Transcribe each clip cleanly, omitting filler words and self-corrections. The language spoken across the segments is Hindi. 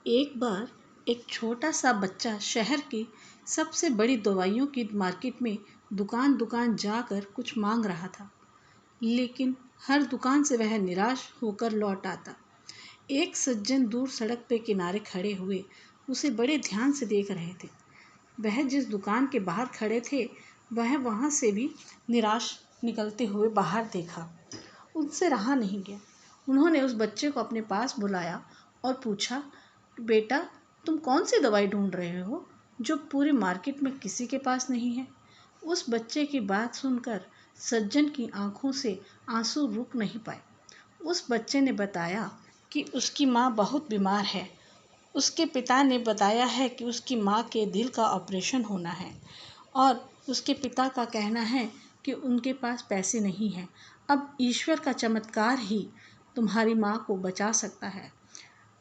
एक बार एक छोटा सा बच्चा शहर की सबसे बड़ी दवाइयों की मार्केट में दुकान दुकान जाकर कुछ मांग रहा था, लेकिन हर दुकान से वह निराश होकर लौट आता। एक सज्जन दूर सड़क पे किनारे खड़े हुए उसे बड़े ध्यान से देख रहे थे। वह जिस दुकान के बाहर खड़े थे, वह वहां से भी निराश निकलते हुए बाहर देखा। उनसे रहा नहीं गया। उन्होंने उस बच्चे को अपने पास बुलाया और पूछा, बेटा, तुम कौन सी दवाई ढूंढ रहे हो जो पूरी मार्केट में किसी के पास नहीं है? उस बच्चे की बात सुनकर सज्जन की आंखों से आंसू रुक नहीं पाए। उस बच्चे ने बताया कि उसकी माँ बहुत बीमार है। उसके पिता ने बताया है कि उसकी माँ के दिल का ऑपरेशन होना है और उसके पिता का कहना है कि उनके पास पैसे नहीं हैं। अब ईश्वर का चमत्कार ही तुम्हारी माँ को बचा सकता है।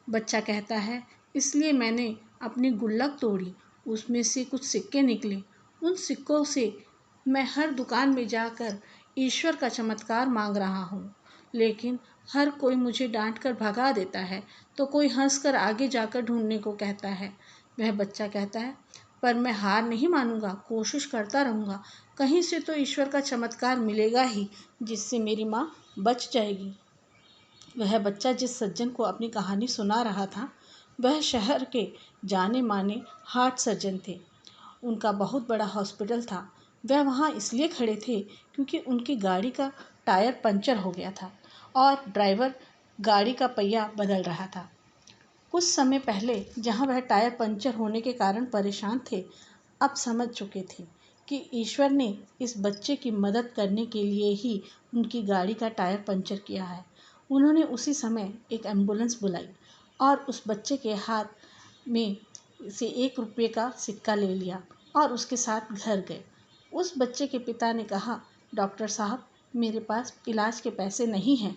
बच्चा कहता है, इसलिए मैंने अपनी गुल्लक तोड़ी, उसमें से कुछ सिक्के निकले। उन सिक्कों से मैं हर दुकान में जाकर ईश्वर का चमत्कार मांग रहा हूँ, लेकिन हर कोई मुझे डांट कर भगा देता है, तो कोई हंसकर आगे जाकर ढूंढने को कहता है। वह बच्चा कहता है, पर मैं हार नहीं मानूंगा, कोशिश करता रहूँगा। कहीं से तो ईश्वर का चमत्कार मिलेगा ही, जिससे मेरी माँ बच जाएगी। वह बच्चा जिस सज्जन को अपनी कहानी सुना रहा था, वह शहर के जाने माने हार्ट सर्जन थे। उनका बहुत बड़ा हॉस्पिटल था। वह वहाँ इसलिए खड़े थे क्योंकि उनकी गाड़ी का टायर पंचर हो गया था और ड्राइवर गाड़ी का पहिया बदल रहा था। कुछ समय पहले जहाँ वह टायर पंचर होने के कारण परेशान थे, अब समझ चुके थे कि ईश्वर ने इस बच्चे की मदद करने के लिए ही उनकी गाड़ी का टायर पंचर किया है। उन्होंने उसी समय एक एम्बुलेंस बुलाई और उस बच्चे के हाथ में से 1 रुपये का सिक्का ले लिया और उसके साथ घर गए। उस बच्चे के पिता ने कहा, डॉक्टर साहब, मेरे पास इलाज के पैसे नहीं हैं।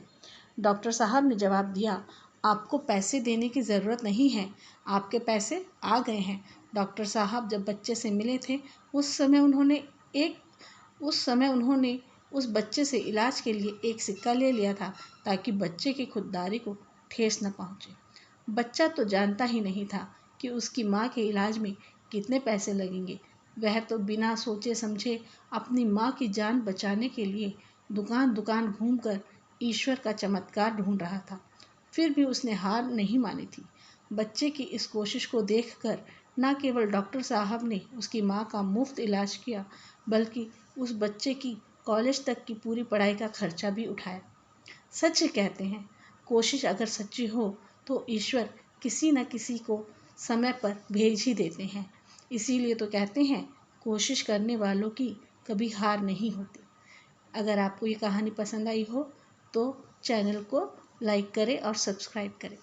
डॉक्टर साहब ने जवाब दिया, आपको पैसे देने की ज़रूरत नहीं है, आपके पैसे आ गए हैं। डॉक्टर साहब जब बच्चे से मिले थे, उस समय उन्होंने उस बच्चे से इलाज के लिए एक सिक्का ले लिया था, ताकि बच्चे की खुददारी को ठेस न पहुंचे। बच्चा तो जानता ही नहीं था कि उसकी माँ के इलाज में कितने पैसे लगेंगे। वह तो बिना सोचे समझे अपनी माँ की जान बचाने के लिए दुकान दुकान घूमकर ईश्वर का चमत्कार ढूंढ रहा था। फिर भी उसने हार नहीं मानी थी। बच्चे की इस कोशिश को देखकर न केवल डॉक्टर साहब ने उसकी माँ का मुफ्त इलाज किया, बल्कि उस बच्चे की कॉलेज तक की पूरी पढ़ाई का खर्चा भी उठाया। सच कहते हैं, कोशिश अगर सच्ची हो तो ईश्वर किसी न किसी को समय पर भेज ही देते हैं। इसीलिए तो कहते हैं, कोशिश करने वालों की कभी हार नहीं होती। अगर आपको ये कहानी पसंद आई हो तो चैनल को लाइक करें और सब्सक्राइब करें।